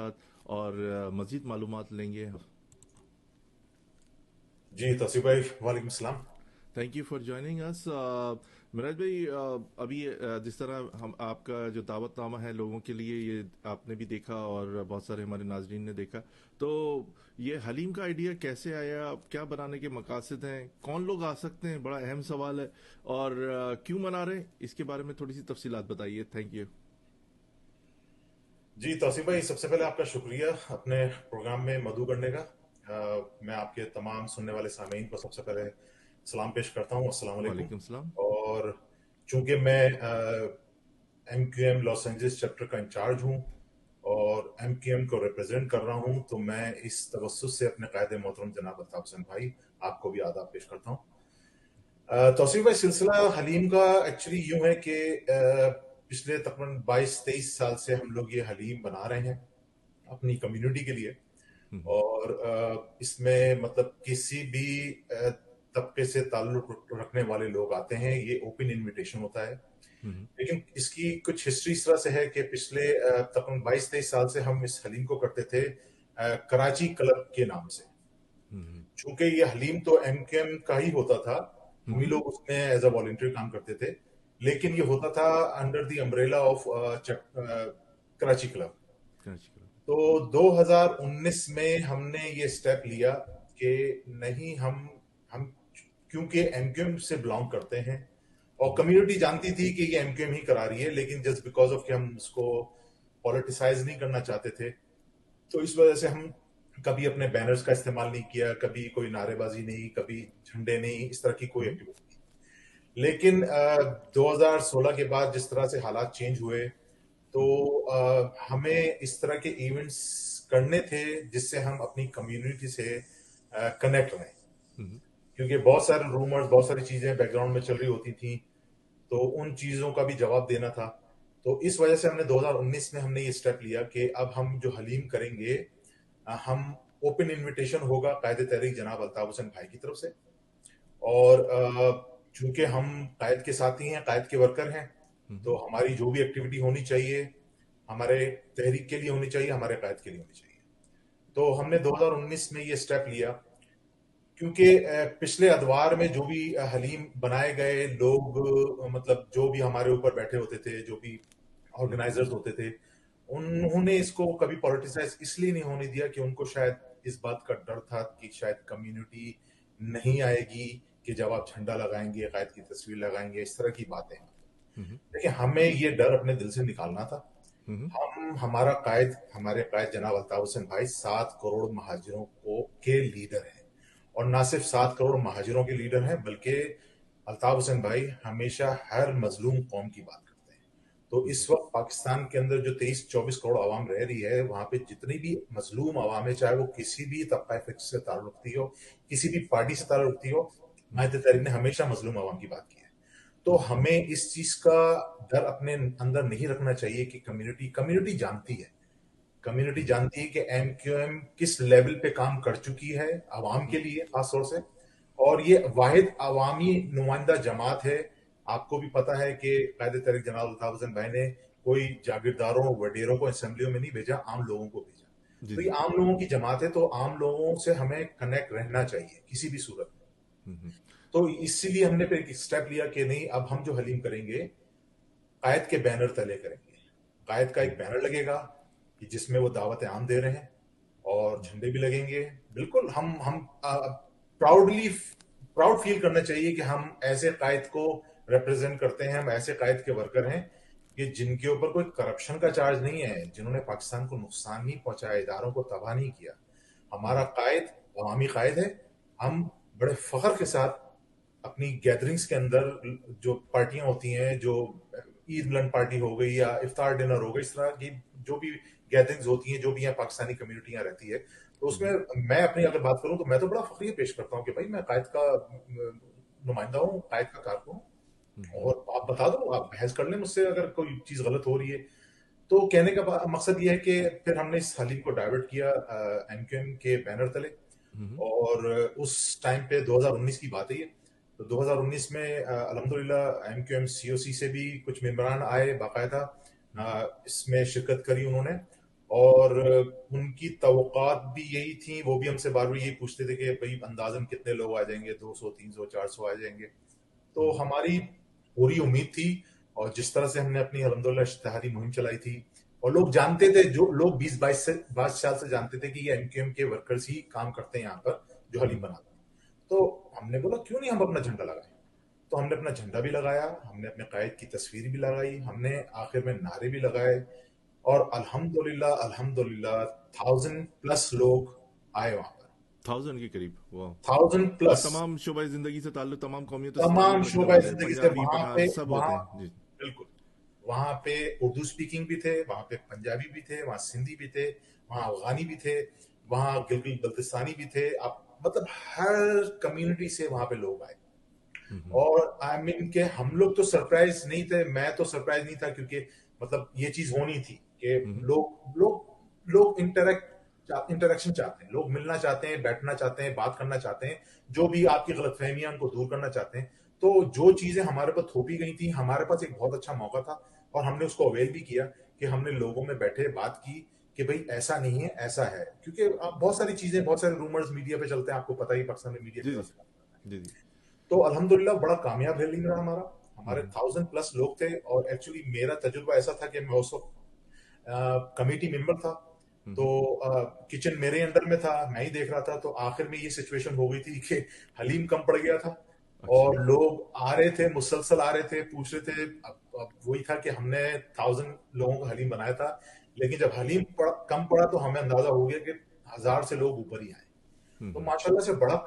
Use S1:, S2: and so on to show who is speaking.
S1: तफसीलात और मज़ीद मालूमात लेंगे।
S2: जी तौसीफ भाई, वालेकुम सलाम।
S1: Thank you for joining us. Miraj भाई, अभी जिस तरह हम आपका जो दावतनामा है लोगों के लिए, ये आपने भी देखा और बहुत सारे हमारे नाजरीन ने देखा, तो ये हलीम का आइडिया कैसे आया, क्या बनाने के मकासद हैं, कौन लोग आ सकते हैं, बड़ा अहम सवाल है, और क्यों मना रहे हैं, इसके बारे में थोड़ी सी तफसीलात बताइए। Thank you.
S2: जी तौसीफ भाई, सबसे पहले आपका शुक्रिया अपने प्रोग्राम में मदऊ करने का। मैं आपके तमाम सुनने वाले सामीन को सबसे पहले सलाम पेश करता हूँ, अस्सलाम वालेकुम।
S1: वालेकुम सलाम।
S2: और चूंकि मैं M Q M Los Angeles chapter का इंचार्ज हूँ और एम क्यू एम को रिप्रेजेंट कर रहा हूँ, तो मैं इस तवज्जुह से अपने कायदे मोहतरम जनाब अल्ताफ हुसैन भाई आपको भी आदाब पेश करता हूँ। तौसीफ भाई, सिलसिला हलीम का एक्चुअली यूं है कि पिछले तकरीबन 22-23 साल से हम लोग ये हलीम बना रहे हैं अपनी कम्युनिटी के लिए।
S1: हम्म।
S2: और इसमें मतलब किसी भी तबके से ताल्लुक रखने वाले लोग आते हैं, ये ओपन इनविटेशन होता है।
S1: हम्म।
S2: लेकिन इसकी कुछ हिस्ट्री इस तरह से है कि पिछले तकरीबन 22-23 साल से हम इस हलीम को करते थे कराची क्लब के नाम से।
S1: हम्म।
S2: चूंकि ये हलीम तो एमकेएम का ही होता था, हम ही
S1: हम्म।
S2: लोग उसमें एज अ वॉलंटियर काम करते थे, लेकिन ये होता था under the umbrella of Karachi club.
S1: Karachi का।
S2: तो 2019 में हमने ये स्टेप लिया कि नहीं, हम क्योंकि एमक्यूएम से बिलोंग करते हैं और
S1: हम्म।
S2: कम्युनिटी जानती थी कि ये एमक्यूएम ही करा रही है, लेकिन जस्ट बिकॉज ऑफ कि हम उसको पॉलिटिसाइज नहीं करना चाहते थे, तो इस वजह से हम कभी अपने बैनर्स का इस्तेमाल नहीं किया, कभी कोई नारेबाजी नहीं, कभी झंडे नहीं, इस तरह की कोई
S1: हम्म।
S2: एक्टिविटी नहीं। लेकिन 2016 के बाद जिस तरह से हालात चेंज हुए, तो
S1: हम्म।
S2: हमें इस तरह के इवेंट्स करने थे जिससे हम अपनी कम्युनिटी से कनेक्ट रहें,
S1: हम्म।
S2: क्योंकि बहुत सारे रूमर्स, बहुत सारी चीजें बैकग्राउंड में चल रही होती थी, तो उन चीजों का भी जवाब देना था। तो इस वजह से हमने 2019 में हमने ये स्टेप लिया कि अब हम जो हलीम करेंगे, हम ओपन इनविटेशन होगा कायदे तहरीक जनाब अल्ताफ हुसैन भाई की तरफ से। और चूंकि हम कायद के साथी हैं, कायद के वर्कर हैं, तो
S1: हम्म।
S2: हमारी जो भी एक्टिविटी होनी चाहिए हमारे तहरीक के लिए होनी चाहिए, हमारे कायद के लिए होनी चाहिए। तो हमने 2019 में ये स्टेप लिया, क्योंकि पिछले अदवार में जो भी हलीम बनाए गए लोग, मतलब जो भी हमारे ऊपर बैठे होते थे, जो भी
S1: हम्म।
S2: ऑर्गेनाइजर्स होते थे, उन्होंने इसको कभी पॉलिटिसाइज इसलिए नहीं होने दिया कि उनको शायद इस बात का डर था कि शायद कम्युनिटी नहीं आएगी, कि जब आप झंडा लगाएंगे, कायद की तस्वीर लगाएंगे, इस तरह की बातें।
S1: हम्म।
S2: देखिए, हमें ये डर अपने दिल से निकालना था।
S1: हम्म।
S2: हमारे कायद जनाब अल्ताफ हुसैन भाई 7 करोड़ महाजिरों को के लीडर हैं, और ना सिर्फ 7 करोड़ महाजिरों के लीडर हैं, बल्कि अल्ताफ हुसैन भाई हमेशा हर मजलूम कौम की बात करते हैं। तो
S1: हम्म।
S2: इस वक्त पाकिस्तान के अंदर जो 23-24 करोड़ आवाम रह रही है, वहां पे जितनी भी मजलूम आवाम है, चाहे वो किसी भी तबका फिक्र से ताल्लुक रखती हो, किसी भी पार्टी से ताल्लुक रखती हो,
S1: हम्म।
S2: कायद तहरीक ने हमेशा मजलूम आवाम की बात की है। तो
S1: हम्म।
S2: हमें इस चीज का डर अपने अंदर नहीं रखना चाहिए कि कम्युनिटी कम्युनिटी जानती है, कम्युनिटी
S1: हम्म।
S2: जानती है कि एम क्यू एम किस लेवल पे काम कर चुकी है आवाम के लिए खास तौर से, और ये वाहिद अवामी नुमाइंदा जमात है। आपको भी पता है कि कायदे तहरीक जनाब अल्ताफ हुसैन भाई ने कोई जागीरदारों वडेरों को असेंबलियों में नहीं भेजा, आम लोगों को भेजा।
S1: जी
S2: तो ये
S1: जी।
S2: आम लोगों की जमात है, तो आम लोगों से हमें कनेक्ट रहना चाहिए किसी भी सूरत में।
S1: हम्म।
S2: तो इसीलिए हमने फिर एक स्टेप लिया कि नहीं, अब हम जो हलीम करेंगे कायद के बैनर तले करेंगे। कायद का एक
S1: हम्म।
S2: बैनर लगेगा कि जिसमें वो दावत आम दे रहे हैं, और झंडे भी लगेंगे। बिल्कुल हम प्राउड फील करना चाहिए कि हम ऐसे कायद को रिप्रेजेंट करते हैं, हम ऐसे कायद के वर्कर हैं कि जिनके ऊपर कोई करप्शन का चार्ज नहीं है, जिन्होंने पाकिस्तान को नुकसान नहीं पहुंचाया, इदारों को तबाह नहीं किया। हमारा
S1: हम्म।
S2: कायद अवामी कायद है। हम बड़े फख्र के साथ अपनी गैदरिंग्स के अंदर, जो पार्टियां होती हैं, जो ईद मिलन पार्टी हो गई या इफ्तार डिनर हो गई, इस तरह की जो भी गैदरिंग्स होती हैं, जो भी यहाँ पाकिस्तानी कम्युनिटियां रहती है, तो उसमें
S1: हम्म।
S2: मैं अपनी अगर बात करूं तो मैं तो बड़ा फख्रियत पेश करता हूं कि भाई मैं कायद का नुमाइंदा हूँ, कायद का कारकुन हूँ।
S1: हम्म।
S2: और आप बता दो, आप बहस कर लें मुझसे अगर कोई चीज गलत हो रही है। तो कहने का मकसद ये है कि फिर हमने इस हलीम को डाइवर्ट किया एमक्यूएम के बैनर तले।
S1: हम्म।
S2: और उस टाइम पे 2019 की बात है ये। तो 2019 में अल्हम्दुलिल्लाह एमक्यूएम सीओसी से भी कुछ मेंबरान आए बाकायदा,
S1: हम्म।
S2: इसमें शिरकत करी उन्होंने। اور ان کی توقعات بھی یہی تھیں. وہ بھی ہم سے بار بار یہی پوچھتے تھے کہ بھائی اندازاً کتنے لوگ آ جائیں گے, 200 300 400 آ جائیں گے. تو ہماری پوری امید تھی, اور جس طرح سے ہم نے اپنی الحمدللہ اشتہاری مہم چلائی تھی, اور لوگ جانتے تھے, جو لوگ 22 سال سے جانتے تھے کہ یہ ایم کیو ایم کے ورکرز ہی کام کرتے ہیں یہاں پر جو حلیم بناتے ہیں. تو ہم نے بولا کیوں نہیں ہم اپنا جھنڈا لگائیں. تو ہم نے اپنا جھنڈا بھی لگایا, ہم نے اپنے قائد کی تصویر بھی لگائی, ہم نے آخر میں نعرے بھی لگائے, اور الحمدللہ 1000+ لوگ آئے وہاں پر.
S1: 1000 کے قریب, واہ.
S2: 1000+.
S1: اور تمام شعبہ زندگی سے تعلق, تمام قومیتوں سے
S2: تمام
S1: تعلق رکھنے
S2: شعبہ
S1: والے,
S2: زندگی سے
S1: پنجابی
S2: وہاں
S1: پٹھان
S2: پہ,
S1: سب ہوتے
S2: وہاں
S1: ہیں جی.
S2: بالکل وہاں پہ اردو سپیکنگ بھی تھے, وہاں پہ پنجابی بھی تھے, وہاں سندھی بھی تھے, وہاں افغانی بھی تھے, وہاں گلگت بلتستانی بھی تھے. مطلب ہر کمیونٹی سے وہاں پہ لوگ آئے. اور آئی مین کہ ہم لوگ تو سرپرائز نہیں تھے, میں تو سرپرائز نہیں تھا, کیونکہ مطلب یہ چیز ہونی تھی کہ لوگ انٹریکشن چاہتے ہیں, لوگ ملنا چاہتے ہیں, بیٹھنا چاہتے ہیں, بات کرنا چاہتے ہیں, جو بھی آپ کی غلط فہمیاں ان کو دور کرنا چاہتے ہیں. تو جو چیزیں ہمارے پاس تھوپی گئی تھیں, ہمارے پاس ایک بہت اچھا موقع تھا, اور ہم نے اس کو اویل بھی کیا کہ ہم نے لوگوں میں بیٹھے بات کی کہ بھئی ایسا نہیں ہے, ایسا ہے. کیونکہ بہت ساری چیزیں, بہت سارے رومرز میڈیا پہ چلتے ہیں, آپ کو پتہ ہی پاکستان میں میڈیا
S1: جی
S2: کس
S1: جی
S2: طرح سے کام کرتا ہے.
S1: جی جی.
S2: تو الحمدللہ بڑا کامیاب ریلی رہا ہمارا. ہمارے 1000+ لوگ تھے, اور ایکچولی میرا تجربہ ایسا تھا کہ میں اس وقت کمیٹی ممبر تھا, تو کچن میرے انڈر میں تھا, میں ہی دیکھ رہا تھا. تو آخر میں یہ سچویشن ہو گئی تھی کہ حلیم کم پڑ گیا تھا,
S1: اچھا.
S2: اور لوگ آ رہے تھے, مسلسل آ رہے تھے, پوچھ رہے تھے. اب وہی تھا کہ ہم نے 1000 لوگوں کا حلیم بنایا تھا, لیکن جب حلیم کم پڑا تو ہمیں اندازہ ہو گیا کہ 1000 سے لوگ اوپر ہی آئے. تو ماشاءاللہ سے بڑا